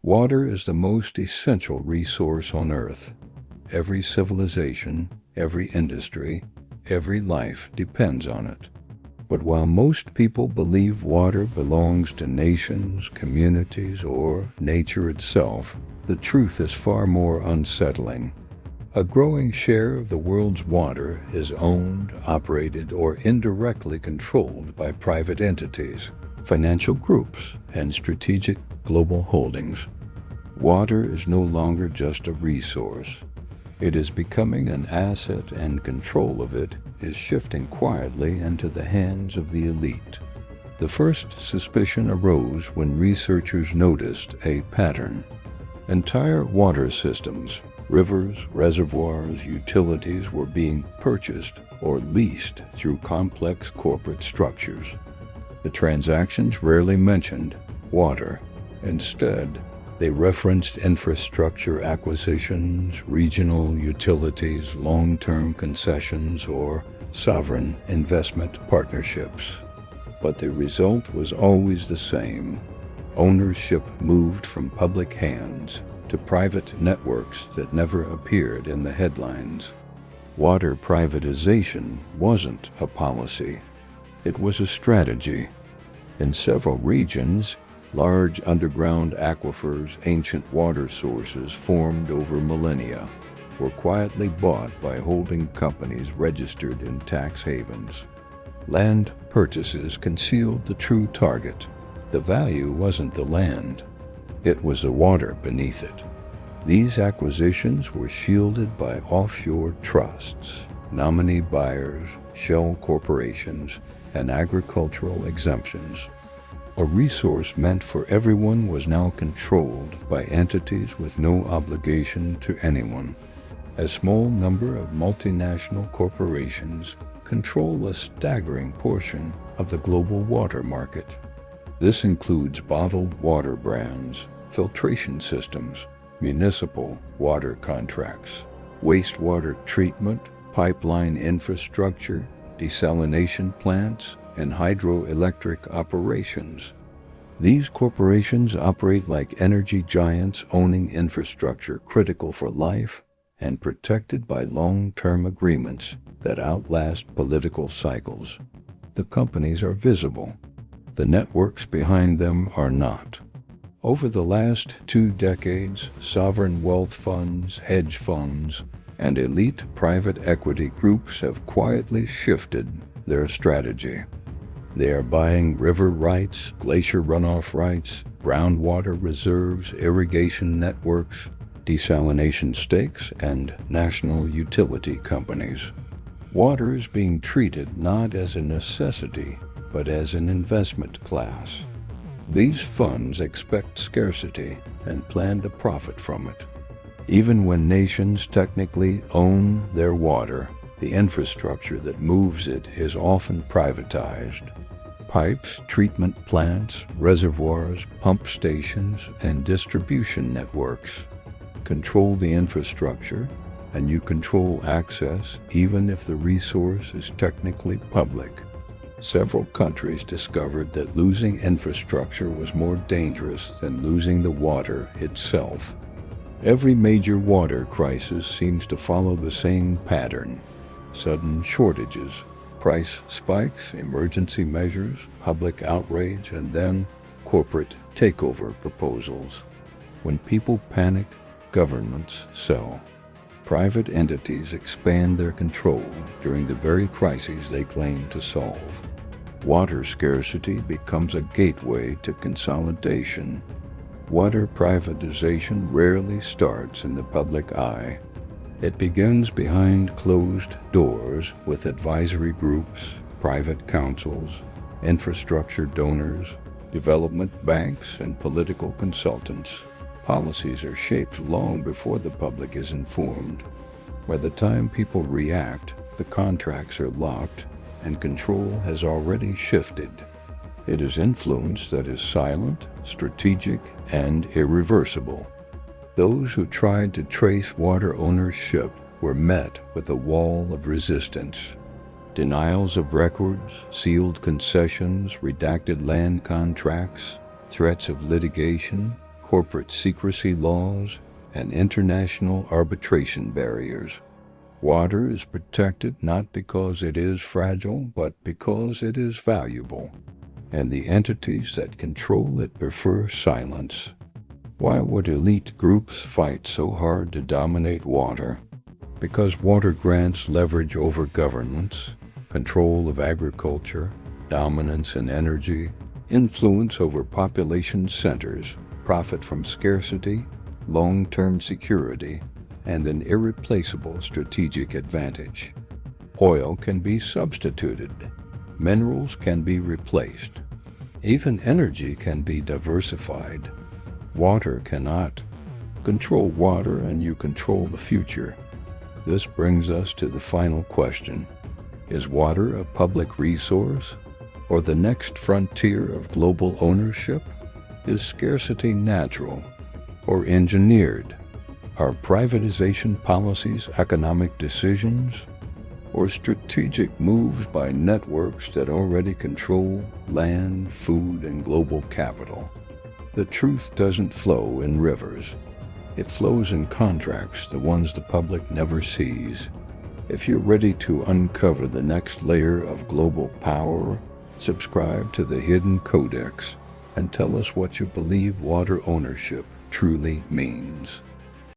Water is the most essential resource on Earth. Every civilization, every industry, every life depends on it. But while most people believe water belongs to nations, communities, or nature itself, the truth is far more unsettling. A growing share of the world's water is owned, operated, or indirectly controlled by private entities, financial groups, and strategic global holdings. Water is no longer just a resource. It is becoming an asset, and control of it is shifting quietly into the hands of the elite. The first suspicion arose when researchers noticed a pattern. Entire water systems, rivers, reservoirs, utilities were being purchased or leased through complex corporate structures. The transactions rarely mentioned water. Instead, they referenced infrastructure acquisitions, regional utilities, long-term concessions, or sovereign investment partnerships. But the result was always the same. Ownership moved from public hands to private networks that never appeared in the headlines. Water privatization wasn't a policy. It was a strategy. In several regions, large underground aquifers, ancient water sources formed over millennia, were quietly bought by holding companies registered in tax havens. Land purchases concealed the true target. The value wasn't the land. It was the water beneath it. These acquisitions were shielded by offshore trusts, nominee buyers, shell corporations, and agricultural exemptions. A resource meant for everyone was now controlled by entities with no obligation to anyone. A small number of multinational corporations control a staggering portion of the global water market. This includes bottled water brands, filtration systems, municipal water contracts, wastewater treatment, pipeline infrastructure, desalination plants, and hydroelectric operations. These corporations operate like energy giants, owning infrastructure critical for life and protected by long-term agreements that outlast political cycles. The companies are visible. The networks behind them are not. Over the last 2 decades, sovereign wealth funds, hedge funds, and elite private equity groups have quietly shifted their strategy. They are buying river rights, glacier runoff rights, groundwater reserves, irrigation networks, desalination stakes, and national utility companies. Water is being treated not as a necessity, but as an investment class. These funds expect scarcity and plan to profit from it. Even when nations technically own their water, the infrastructure that moves it is often privatized. Pipes, treatment plants, reservoirs, pump stations, and distribution networks control the infrastructure, and you control access even if the resource is technically public. Several countries discovered that losing infrastructure was more dangerous than losing the water itself. Every major water crisis seems to follow the same pattern: sudden shortages, price spikes, emergency measures, public outrage, and then corporate takeover proposals. When people panic, governments sell. Private entities expand their control during the very crises they claim to solve. Water scarcity becomes a gateway to consolidation. Water privatization rarely starts in the public eye. It begins behind closed doors with advisory groups, private councils, infrastructure donors, development banks, and political consultants. Policies are shaped long before the public is informed. By the time people react, the contracts are locked, and control has already shifted. It is influence that is silent, strategic, and irreversible. Those who tried to trace water ownership were met with a wall of resistance. Denials of records, sealed concessions, redacted land contracts, threats of litigation, corporate secrecy laws and international arbitration barriers. Water is protected not because it is fragile, but because it is valuable, and the entities that control it prefer silence. Why would elite groups fight so hard to dominate water? Because water grants leverage over governments, control of agriculture, dominance in energy, influence over population centers, profit from scarcity, long-term security, and an irreplaceable strategic advantage. Oil can be substituted. Minerals can be replaced. Even energy can be diversified. Water cannot. Control water and you control the future. This brings us to the final question. Is water a public resource or the next frontier of global ownership? Is scarcity natural or engineered? Are privatization policies economic decisions or strategic moves by networks that already control land, food, and global capital? The truth doesn't flow in rivers. It flows in contracts, the ones the public never sees. If you're ready to uncover the next layer of global power, subscribe to the Hidden Codex and tell us what you believe water ownership truly means.